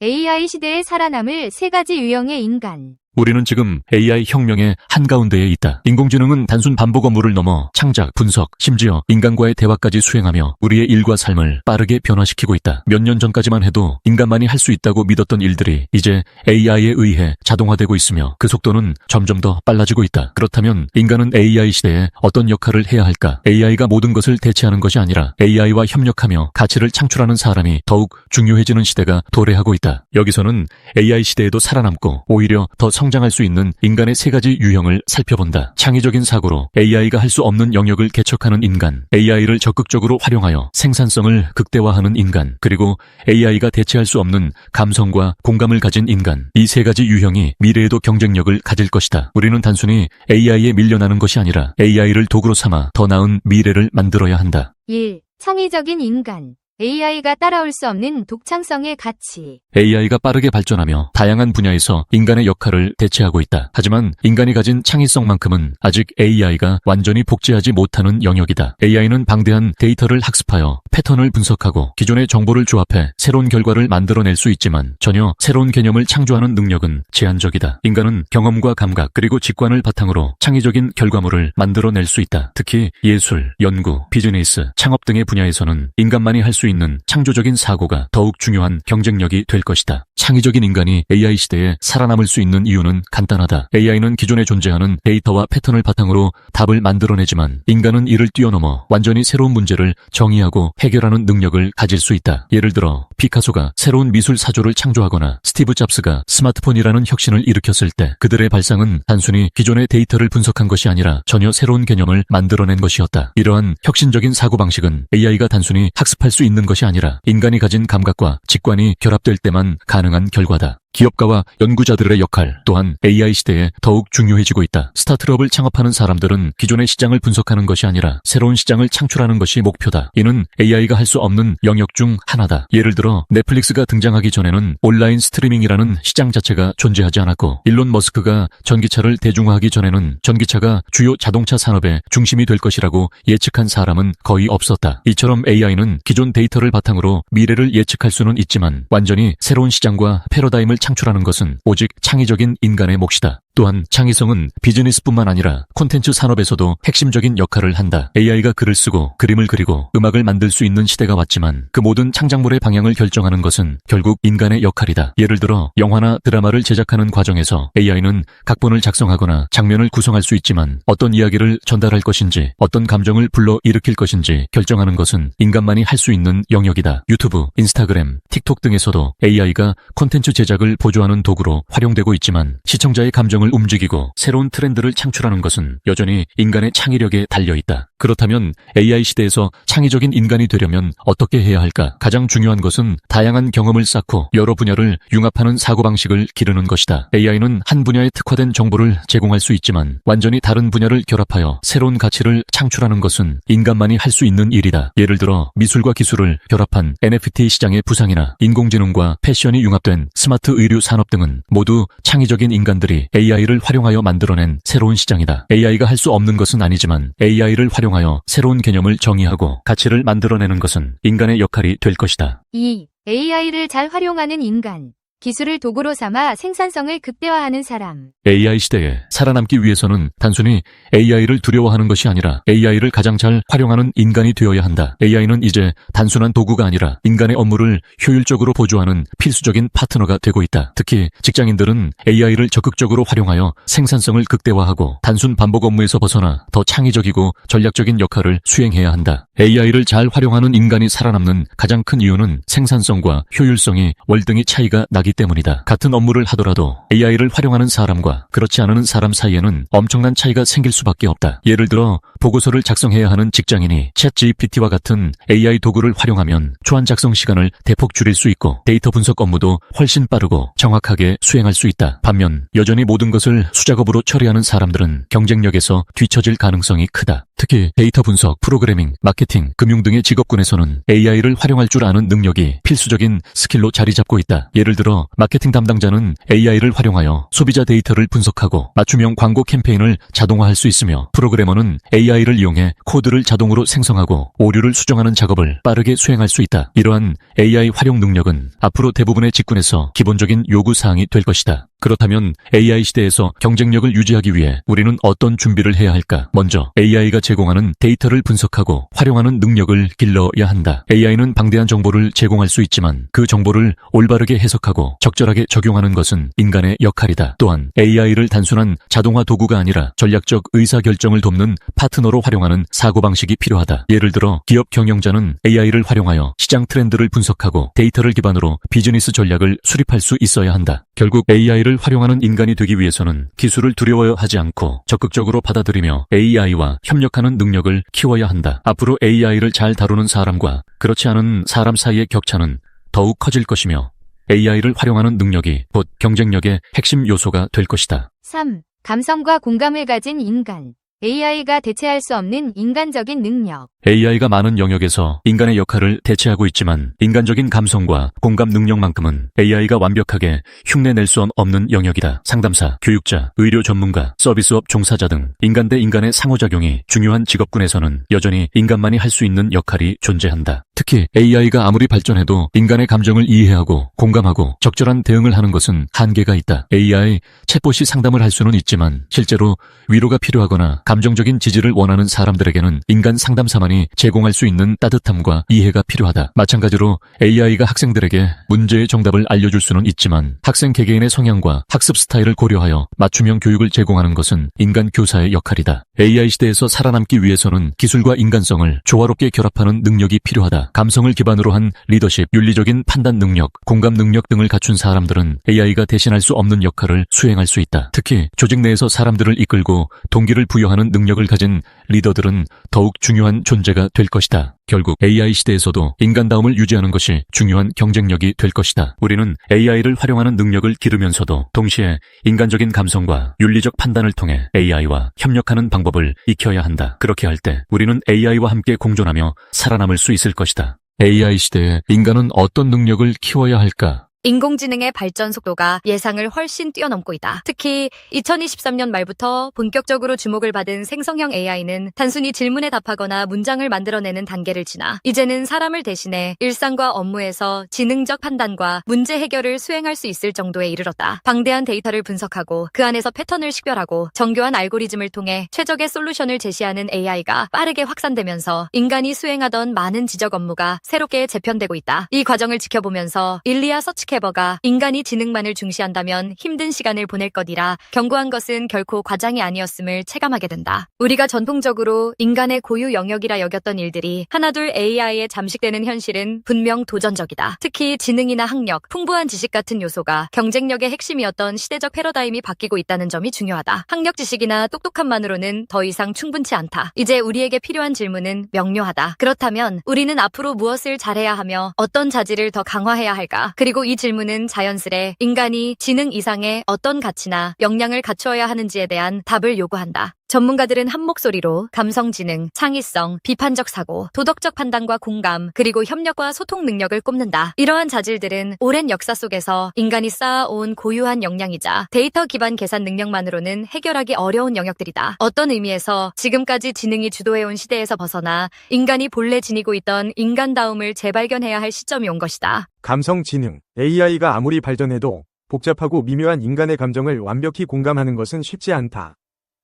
AI 시대에 살아남을 세 가지 유형의 인간. 우리는 지금 AI 혁명의 한가운데에 있다. 인공지능은 단순 반복 업무를 넘어 창작, 분석, 심지어 인간과의 대화까지 수행하며 우리의 일과 삶을 빠르게 변화시키고 있다. 몇 년 전까지만 해도 인간만이 할 수 있다고 믿었던 일들이 이제 AI에 의해 자동화되고 있으며 그 속도는 점점 더 빨라지고 있다. 그렇다면 인간은 AI 시대에 어떤 역할을 해야 할까? AI가 모든 것을 대체하는 것이 아니라 AI와 협력하며 가치를 창출하는 사람이 더욱 중요해지는 시대가 도래하고 있다. 여기서는 AI 시대에도 살아남고 오히려 더 성장할 수 있는 인간의 세 가지 유형을 살펴본다. 창의적인 사고로 AI가 할 수 없는 영역을 개척하는 인간, AI를 적극적으로 활용하여 생산성을 극대화하는 인간, 그리고 AI가 대체할 수 없는 감성과 공감을 가진 인간. 이 세 가지 유형이 미래에도 경쟁력을 가질 것이다. 우리는 단순히 AI에 밀려나는 것이 아니라 AI를 도구로 삼아 더 나은 미래를 만들어야 한다. 1. 창의적인 인간. AI가 따라올 수 없는 독창성의 가치. AI가 빠르게 발전하며 다양한 분야에서 인간의 역할을 대체하고 있다. 하지만 인간이 가진 창의성만큼은 아직 AI가 완전히 복제하지 못하는 영역이다. AI는 방대한 데이터를 학습하여 패턴을 분석하고 기존의 정보를 조합해 새로운 결과를 만들어낼 수 있지만 전혀 새로운 개념을 창조하는 능력은 제한적이다. 인간은 경험과 감각 그리고 직관을 바탕으로 창의적인 결과물을 만들어낼 수 있다. 특히 예술, 연구, 비즈니스, 창업 등의 분야에서는 인간만이 할 수 있는 창조적인 사고가 더욱 중요한 경쟁력이 될 것이다. 창의적인 인간이 AI 시대에 살아남을 수 있는 이유는 간단하다. AI는 기존에 존재하는 데이터와 패턴을 바탕으로 답을 만들어내지만 인간은 이를 뛰어넘어 완전히 새로운 문제를 정의하고 해결하는 능력을 가질 수 있다. 예를 들어 피카소가 새로운 미술 사조를 창조하거나 스티브 잡스가 스마트폰이라는 혁신을 일으켰을 때 그들의 발상은 단순히 기존의 데이터를 분석한 것이 아니라 전혀 새로운 개념을 만들어낸 것이었다. 이러한 혁신적인 사고방식은 AI가 단순히 학습할 수 있는 것이 아니라 인간이 가진 감각과 직관이 결합될 때만 가능한 결과다. 기업가와 연구자들의 역할 또한 AI 시대에 더욱 중요해지고 있다. 스타트업을 창업하는 사람들은 기존의 시장을 분석하는 것이 아니라 새로운 시장을 창출하는 것이 목표다. 이는 AI가 할 수 없는 영역 중 하나다. 예를 들어 넷플릭스가 등장하기 전에는 온라인 스트리밍이라는 시장 자체가 존재하지 않았고 일론 머스크가 전기차를 대중화하기 전에는 전기차가 주요 자동차 산업의 중심이 될 것이라고 예측한 사람은 거의 없었다. 이처럼 AI는 기존 데이터를 바탕으로 미래를 예측할 수는 있지만 완전히 새로운 시장과 패러다임을 창출하는 것은 오직 창의적인 인간의 몫이다. 또한 창의성은 비즈니스뿐만 아니라 콘텐츠 산업에서도 핵심적인 역할을 한다. AI가 글을 쓰고 그림을 그리고 음악을 만들 수 있는 시대가 왔지만 그 모든 창작물의 방향을 결정하는 것은 결국 인간의 역할이다. 예를 들어 영화나 드라마를 제작하는 과정에서 AI는 각본을 작성하거나 장면을 구성할 수 있지만 어떤 이야기를 전달할 것인지 어떤 감정을 불러일으킬 것인지 결정하는 것은 인간만이 할 수 있는 영역이다. 유튜브, 인스타그램, 틱톡 등에서도 AI가 콘텐츠 제작을 보조하는 도구로 활용되고 있지만 시청자의 감정을 움직이고 새로운 트렌드를 창출하는 것은 여전히 인간의 창의력에 달려있다. 그렇다면 AI 시대에서 창의적인 인간이 되려면 어떻게 해야 할까? 가장 중요한 것은 다양한 경험을 쌓고 여러 분야를 융합하는 사고방식을 기르는 것이다. AI는 한 분야에 특화된 정보를 제공할 수 있지만 완전히 다른 분야를 결합하여 새로운 가치를 창출하는 것은 인간만이 할 수 있는 일이다. 예를 들어 미술과 기술을 결합한 NFT 시장의 부상이나 인공지능과 패션이 융합된 스마트 의류 산업 등은 모두 창의적인 인간들이 AI를 활용하여 만들어낸 새로운 시장이다. AI가 할 수 없는 것은 아니지만 AI를 활용하여 새로운 개념을 정의하고 가치를 만들어내는 것은 인간의 역할이 될 것이다. 2. AI를 잘 활용하는 인간. 기술을 도구로 삼아 생산성을 극대화하는 사람. AI 시대에 살아남기 위해서는 단순히 AI를 두려워하는 것이 아니라 AI를 가장 잘 활용하는 인간이 되어야 한다. AI는 이제 단순한 도구가 아니라 인간의 업무를 효율적으로 보조하는 필수적인 파트너가 되고 있다. 특히 직장인들은 AI를 적극적으로 활용하여 생산성을 극대화하고 단순 반복 업무에서 벗어나 더 창의적이고 전략적인 역할을 수행해야 한다. AI를 잘 활용하는 인간이 살아남는 가장 큰 이유는 생산성과 효율성이 월등히 차이가 나기 때문이다. 같은 업무를 하더라도 AI를 활용하는 사람과 그렇지 않은 사람 사이에는 엄청난 차이가 생길 수밖에 없다. 예를 들어 보고서를 작성해야 하는 직장인이 챗GPT와 같은 AI 도구를 활용하면 초안 작성 시간을 대폭 줄일 수 있고 데이터 분석 업무도 훨씬 빠르고 정확하게 수행할 수 있다. 반면 여전히 모든 것을 수작업으로 처리하는 사람들은 경쟁력에서 뒤처질 가능성이 크다. 특히 데이터 분석, 프로그래밍, 마케팅, 금융 등의 직업군에서는 AI를 활용할 줄 아는 능력이 필수적인 스킬로 자리 잡고 있다. 예를 들어 예를들어 마케팅 담당자는 AI를 활용하여 소비자 데이터를 분석하고 맞춤형 광고 캠페인을 자동화할 수 있으며, 프로그래머는 AI를 이용해 코드를 자동으로 생성하고 오류를 수정하는 작업을 빠르게 수행할 수 있다. 이러한 AI 활용 능력은 앞으로 대부분의 직군에서 기본적인 요구 사항이 될 것이다. 그렇다면 AI 시대에서 경쟁력을 유지하기 위해 우리는 어떤 준비를 해야 할까? 먼저 AI가 제공하는 데이터를 분석하고 활용하는 능력을 길러야 한다. AI는 방대한 정보를 제공할 수 있지만 그 정보를 올바르게 해석하고 적절하게 적용하는 것은 인간의 역할이다. 또한 AI를 단순한 자동화 도구가 아니라 전략적 의사결정을 돕는 파트너로 활용하는 사고방식이 필요하다. 예를 들어 기업 경영자는 AI를 활용하여 시장 트렌드를 분석하고 데이터를 기반으로 비즈니스 전략을 수립할 수 있어야 한다. 결국 AI를 활용하는 인간이 되기 위해서는 기술을 두려워하지 않고 적극적으로 받아들이며 AI와 협력하는 능력을 키워야 한다. 앞으로 AI를 잘 다루는 사람과 그렇지 않은 사람 사이의 격차는 더욱 커질 것이며, AI를 활용하는 능력이 곧 경쟁력의 핵심 요소가 될 것이다. 3. 감성과 공감을 가진 인간. AI가 대체할 수 없는 인간적인 능력. AI가 많은 영역에서 인간의 역할을 대체하고 있지만 인간적인 감성과 공감 능력만큼은 AI가 완벽하게 흉내낼 수 없는 영역이다. 상담사, 교육자, 의료 전문가, 서비스업 종사자 등 인간 대 인간의 상호작용이 중요한 직업군에서는 여전히 인간만이 할 수 있는 역할이 존재한다. 특히 AI가 아무리 발전해도 인간의 감정을 이해하고 공감하고 적절한 대응을 하는 것은 한계가 있다. AI 챗봇이 상담을 할 수는 있지만 실제로 위로가 필요하거나 감정적인 지지를 원하는 사람들에게는 인간 상담사만이 제공할 수 있는 따뜻함과 이해가 필요하다. 마찬가지로 AI가 학생들에게 문제의 정답을 알려줄 수는 있지만 학생 개개인의 성향과 학습 스타일을 고려하여 맞춤형 교육을 제공하는 것은 인간 교사의 역할이다. AI 시대에서 살아남기 위해서는 기술과 인간성을 조화롭게 결합하는 능력이 필요하다. 감성을 기반으로 한 리더십, 윤리적인 판단 능력, 공감 능력 등을 갖춘 사람들은 AI가 대신할 수 없는 역할을 수행할 수 있다. 특히 조직 내에서 사람들을 이끌고 동기를 부여하는 능력을 가진 리더들은 더욱 중요한 존재가 될 것이다. 결국 AI 시대에서도 인간다움을 유지하는 것이 중요한 경쟁력이 될 것이다. 우리는 AI를 활용하는 능력을 기르면서도 동시에 인간적인 감성과 윤리적 판단을 통해 AI와 협력하는 방법을 익혀야 한다. 그렇게 할 때 우리는 AI와 함께 공존하며 살아남을 수 있을 것이다. AI 시대에 인간은 어떤 능력을 키워야 할까? 인공지능의 발전 속도가 예상을 훨씬 뛰어넘고 있다. 특히 2023년 말부터 본격적으로 주목을 받은 생성형 AI는 단순히 질문에 답하거나 문장을 만들어내는 단계를 지나 이제는 사람을 대신해 일상과 업무에서 지능적 판단과 문제 해결을 수행할 수 있을 정도에 이르렀다. 방대한 데이터를 분석하고 그 안에서 패턴을 식별하고 정교한 알고리즘을 통해 최적의 솔루션을 제시하는 AI가 빠르게 확산되면서 인간이 수행하던 많은 지적 업무가 새롭게 재편되고 있다. 이 과정을 지켜보면서 일리아 서치캐버가 인간이 지능만을 중시한다면 힘든 시간을 보낼 것이라 경고한 것은 결코 과장이 아니었음을 체감하게 된다. 우리가 전통적으로 인간의 고유 영역이라 여겼던 일들이 하나둘 AI에 잠식되는 현실은 분명 도전적이다. 특히 지능이나 학력, 풍부한 지식 같은 요소가 경쟁력의 핵심이었던 시대적 패러다임이 바뀌고 있다는 점이 중요하다. 학력 지식이나 똑똑함만으로는 더 이상 충분치 않다. 이제 우리에게 필요한 질문은 명료하다. 그렇다면 우리는 앞으로 무엇을 잘해야 하며 어떤 자질을 더 강화해야 할까? 그리고 이 질문은 자연스레 인간이 지능 이상의 어떤 가치나 역량을 갖추어야 하는지에 대한 답을 요구한다. 전문가들은 한 목소리로 감성지능, 창의성, 비판적 사고, 도덕적 판단과 공감, 그리고 협력과 소통 능력을 꼽는다. 이러한 자질들은 오랜 역사 속에서 인간이 쌓아온 고유한 역량이자 데이터 기반 계산 능력만으로는 해결하기 어려운 영역들이다. 어떤 의미에서 지금까지 지능이 주도해온 시대에서 벗어나 인간이 본래 지니고 있던 인간다움을 재발견해야 할 시점이 온 것이다. 감성지능, AI가 아무리 발전해도 복잡하고 미묘한 인간의 감정을 완벽히 공감하는 것은 쉽지 않다.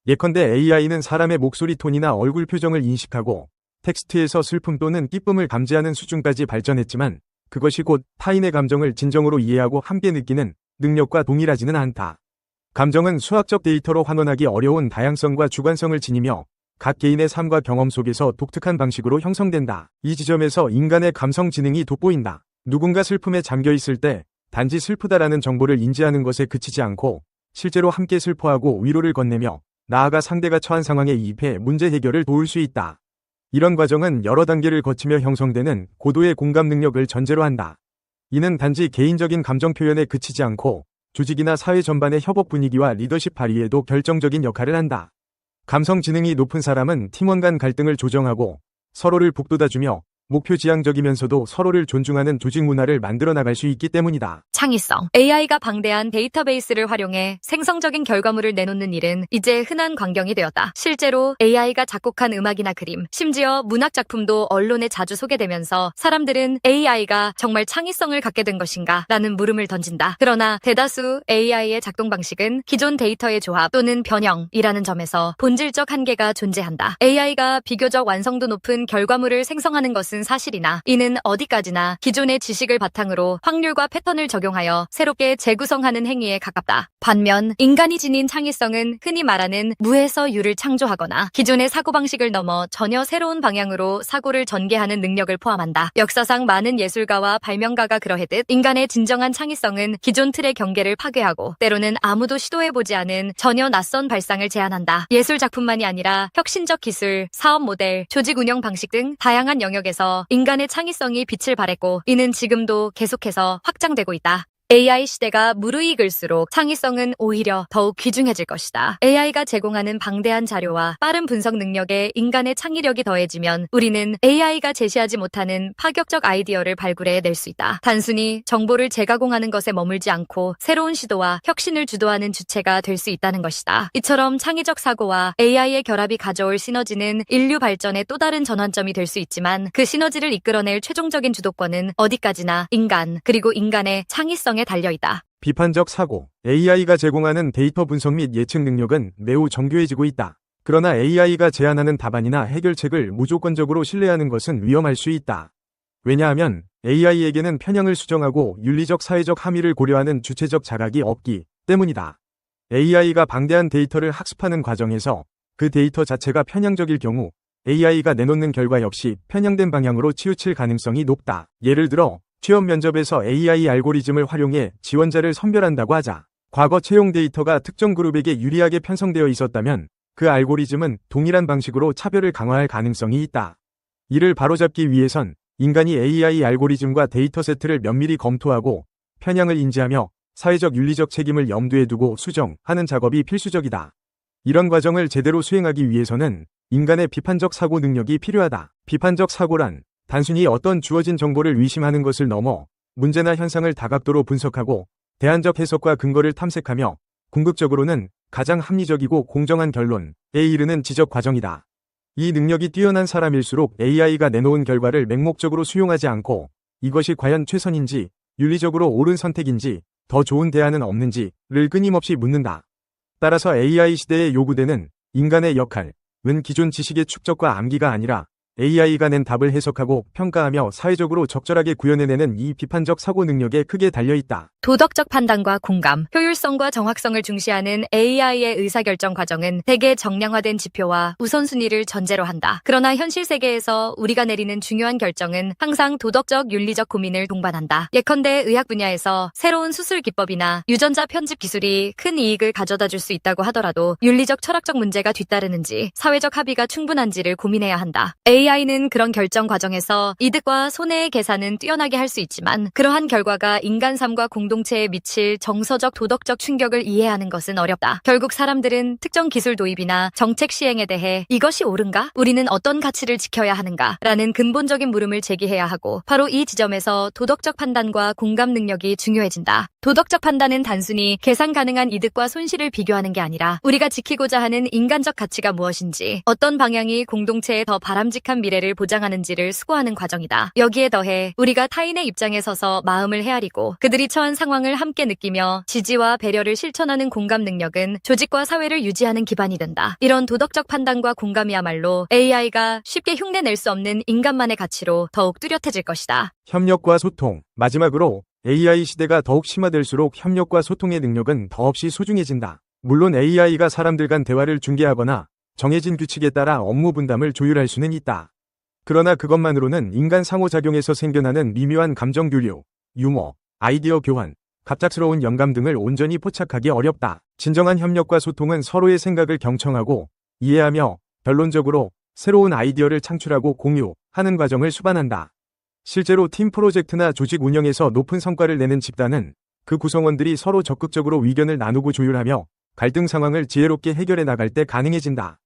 예컨대 AI는 사람의 목소리 톤이나 얼굴 표정을 인식하고 텍스트에서 슬픔 또는 기쁨을 감지하는 수준까지 발전했지만 그것이 곧 타인의 감정을 진정으로 이해하고 함께 느끼는 능력과 동일하지는 않다. 감정은 수학적 데이터로 환원하기 어려운 다양성과 주관성을 지니며 각 개인의 삶과 경험 속에서 독특한 방식으로 형성된다. 이 지점에서 인간의 감성 지능이 돋보인다. 누군가 슬픔에 잠겨 있을 때 단지 슬프다라는 정보를 인지하는 것에 그치지 않고 실제로 함께 슬퍼하고 위로를 건네며 나아가 상대가 처한 상황에 이입해 문제 해결을 도울 수 있다. 이런 과정은 여러 단계를 거치며 형성되는 고도의 공감 능력을 전제로 한다. 이는 단지 개인적인 감정 표현에 그치지 않고 조직이나 사회 전반의 협업 분위기와 리더십 발휘에도 결정적인 역할을 한다. 감성 지능이 높은 사람은 팀원 간 갈등을 조정하고 서로를 북돋아주며 목표지향적이면서도 서로를 존중하는 조직 문화를 만들어 나갈 수 있기 때문이다. 창의성. AI가 방대한 데이터베이스를 활용해 생성적인 결과물을 내놓는 일은 이제 흔한 광경이 되었다. 실제로 AI가 작곡한 음악이나 그림, 심지어 문학 작품도 언론에 자주 소개되면서 사람들은 AI가 정말 창의성을 갖게 된 것인가? 라는 물음을 던진다. 그러나 대다수 AI의 작동 방식은 기존 데이터의 조합 또는 변형이라는 점에서 본질적 한계가 존재한다. AI가 비교적 완성도 높은 결과물을 생성하는 것은 사실이나 이는 어디까지나 기존의 지식을 바탕으로 확률과 패턴을 적용하여 새롭게 재구성하는 행위에 가깝다. 반면 인간이 지닌 창의성은 흔히 말하는 무에서 유를 창조하거나 기존의 사고방식을 넘어 전혀 새로운 방향으로 사고를 전개하는 능력을 포함한다. 역사상 많은 예술가와 발명가가 그러했듯 인간의 진정한 창의성은 기존 틀의 경계를 파괴하고 때로는 아무도 시도해보지 않은 전혀 낯선 발상을 제안한다. 예술 작품만이 아니라 혁신적 기술, 사업 모델, 조직 운영 방식 등 다양한 영역에서 인간의 창의성이 빛을 발했고 이는 지금도 계속해서 확장되고 있다. AI 시대가 무르익을수록 창의성은 오히려 더욱 귀중해질 것이다. AI가 제공하는 방대한 자료와 빠른 분석 능력에 인간의 창의력이 더해지면 우리는 AI가 제시하지 못하는 파격적 아이디어를 발굴해 낼 수 있다. 단순히 정보를 재가공하는 것에 머물지 않고 새로운 시도와 혁신을 주도하는 주체가 될 수 있다는 것이다. 이처럼 창의적 사고와 AI의 결합이 가져올 시너지는 인류 발전의 또 다른 전환점이 될 수 있지만 그 시너지를 이끌어낼 최종적인 주도권은 어디까지나 인간 그리고 인간의 창의성에 달려있다. 비판적 사고. AI가 제공하는 데이터 분석 및 예측 능력은 매우 정교해지고 있다. 그러나 AI가 제안하는 답안이나 해결책을 무조건적으로 신뢰하는 것은 위험할 수 있다. 왜냐하면 AI에게는 편향을 수정하고 윤리적 사회적 함의를 고려하는 주체적 자각이 없기 때문이다. AI가 방대한 데이터를 학습하는 과정에서 그 데이터 자체가 편향적일 경우 AI가 내놓는 결과 역시 편향된 방향으로 치우칠 가능성이 높다. 예를 들어 취업 면접에서 AI 알고리즘을 활용해 지원자를 선별한다고 하자. 과거 채용 데이터가 특정 그룹에게 유리하게 편성되어 있었다면 그 알고리즘은 동일한 방식으로 차별을 강화할 가능성이 있다. 이를 바로잡기 위해선 인간이 AI 알고리즘과 데이터 세트를 면밀히 검토하고 편향을 인지하며 사회적 윤리적 책임을 염두에 두고 수정하는 작업이 필수적이다. 이런 과정을 제대로 수행하기 위해서는 인간의 비판적 사고 능력이 필요하다. 비판적 사고란 단순히 어떤 주어진 정보를 의심하는 것을 넘어 문제나 현상을 다각도로 분석하고 대안적 해석과 근거를 탐색하며 궁극적으로는 가장 합리적이고 공정한 결론에 이르는 지적 과정이다. 이 능력이 뛰어난 사람일수록 AI가 내놓은 결과를 맹목적으로 수용하지 않고 이것이 과연 최선인지, 윤리적으로 옳은 선택인지, 더 좋은 대안은 없는지를 끊임없이 묻는다. 따라서 AI 시대에 요구되는 인간의 역할은 기존 지식의 축적과 암기가 아니라 AI가 낸 답을 해석하고 평가하며 사회적으로 적절하게 구현해내는 이 비판적 사고 능력에 크게 달려있다. 도덕적 판단과 공감, 효율성과 정확성을 중시하는 AI의 의사결정 과정은 대개 정량화된 지표와 우선순위를 전제로 한다. 그러나 현실 세계에서 우리가 내리는 중요한 결정은 항상 도덕적, 윤리적 고민을 동반한다. 예컨대 의학 분야에서 새로운 수술 기법이나 유전자 편집 기술이 큰 이익을 가져다 줄 수 있다고 하더라도 윤리적, 철학적 문제가 뒤따르는지, 사회적 합의가 충분한지를 고민해야 한다. AI는 그런 결정 과정에서 이득과 손해의 계산은 뛰어나게 할 수 있지만 그러한 결과가 인간 삶과 공동체에 미칠 정서적 도덕적 충격을 이해하는 것은 어렵다. 결국 사람들은 특정 기술 도입이나 정책 시행에 대해 이것이 옳은가? 우리는 어떤 가치를 지켜야 하는가? 라는 근본적인 물음을 제기해야 하고 바로 이 지점에서 도덕적 판단과 공감 능력이 중요해진다. 도덕적 판단은 단순히 계산 가능한 이득과 손실을 비교하는 게 아니라 우리가 지키고자 하는 인간적 가치가 무엇인지, 어떤 방향이 공동체에 더 바람직한 미래를 보장하는지를 수고하는 과정이다. 여기에 더해 우리가 타인의 입장에 서서 마음을 헤아리고 그들이 처한 상황을 함께 느끼며 지지와 배려를 실천하는 공감 능력은 조직과 사회를 유지하는 기반이 된다. 이런 도덕적 판단과 공감이야말로 AI가 쉽게 흉내낼 수 없는 인간만의 가치로 더욱 뚜렷해질 것이다. 협력과 소통. 마지막으로 AI 시대가 더욱 심화될수록 협력과 소통의 능력은 더없이 소중해진다. 물론 AI가 사람들 간 대화를 중개하거나 정해진 규칙에 따라 업무 분담을 조율할 수는 있다. 그러나 그것만으로는 인간 상호작용에서 생겨나는 미묘한 감정 교류, 유머, 아이디어 교환, 갑작스러운 영감 등을 온전히 포착하기 어렵다. 진정한 협력과 소통은 서로의 생각을 경청하고 이해하며 결론적으로 새로운 아이디어를 창출하고 공유하는 과정을 수반한다. 실제로 팀 프로젝트나 조직 운영에서 높은 성과를 내는 집단은 그 구성원들이 서로 적극적으로 의견을 나누고 조율하며 갈등 상황을 지혜롭게 해결해 나갈 때 가능해진다.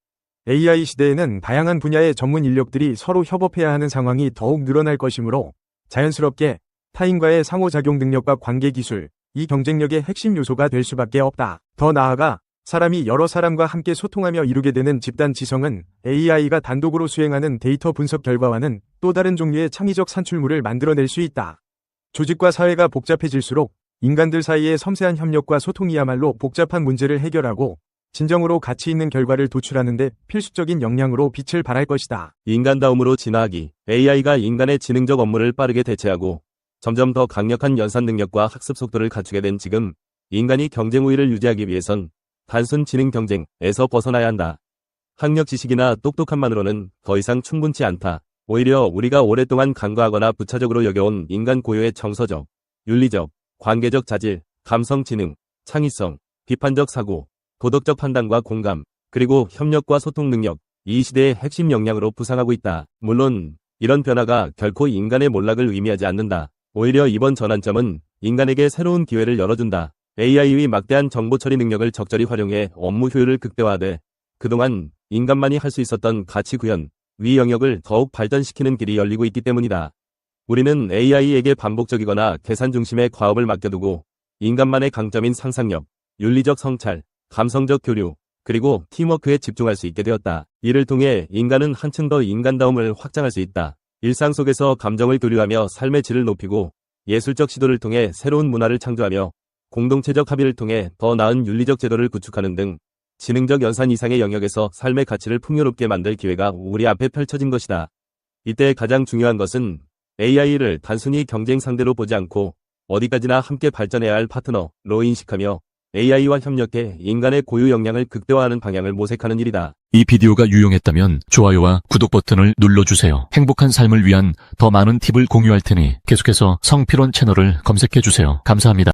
AI 시대에는 다양한 분야의 전문 인력들이 서로 협업해야 하는 상황이 더욱 늘어날 것이므로 자연스럽게 타인과의 상호작용 능력과 관계 기술, 이 경쟁력의 핵심 요소가 될 수밖에 없다. 더 나아가 사람이 여러 사람과 함께 소통하며 이루게 되는 집단 지성은 AI가 단독으로 수행하는 데이터 분석 결과와는 또 다른 종류의 창의적 산출물을 만들어낼 수 있다. 조직과 사회가 복잡해질수록 인간들 사이의 섬세한 협력과 소통이야말로 복잡한 문제를 해결하고 진정으로 가치 있는 결과를 도출하는 데 필수적인 역량으로 빛을 발할 것이다. 인간다움으로 진화하기. AI가 인간의 지능적 업무를 빠르게 대체하고 점점 더 강력한 연산 능력과 학습 속도를 갖추게 된 지금, 인간이 경쟁 우위를 유지하기 위해선 단순 지능 경쟁에서 벗어나야 한다. 학력 지식이나 똑똑함만으로는 더 이상 충분치 않다. 오히려 우리가 오랫동안 간과하거나 부차적으로 여겨온 인간 고유의 정서적, 윤리적, 관계적 자질, 감성 지능, 창의성, 비판적 사고, 도덕적 판단과 공감, 그리고 협력과 소통 능력, 이 시대의 핵심 역량으로 부상하고 있다. 물론 이런 변화가 결코 인간의 몰락을 의미하지 않는다. 오히려 이번 전환점은 인간에게 새로운 기회를 열어준다. AI의 막대한 정보 처리 능력을 적절히 활용해 업무 효율을 극대화하되 그동안 인간만이 할 수 있었던 가치 구현, 위 영역을 더욱 발전시키는 길이 열리고 있기 때문이다. 우리는 AI에게 반복적이거나 계산 중심의 과업을 맡겨두고 인간만의 강점인 상상력, 윤리적 성찰, 감성적 교류, 그리고 팀워크에 집중할 수 있게 되었다. 이를 통해 인간은 한층 더 인간다움을 확장할 수 있다. 일상 속에서 감정을 교류하며 삶의 질을 높이고 예술적 시도를 통해 새로운 문화를 창조하며 공동체적 합의를 통해 더 나은 윤리적 제도를 구축하는 등 지능적 연산 이상의 영역에서 삶의 가치를 풍요롭게 만들 기회가 우리 앞에 펼쳐진 것이다. 이때 가장 중요한 것은 AI를 단순히 경쟁 상대로 보지 않고 어디까지나 함께 발전해야 할 파트너로 인식하며 AI와 협력해 인간의 고유 역량을 극대화하는 방향을 모색하는 일이다. 이 비디오가 유용했다면 좋아요와 구독 버튼을 눌러주세요. 행복한 삶을 위한 더 많은 팁을 공유할 테니 계속해서 성필원 채널을 검색해주세요. 감사합니다.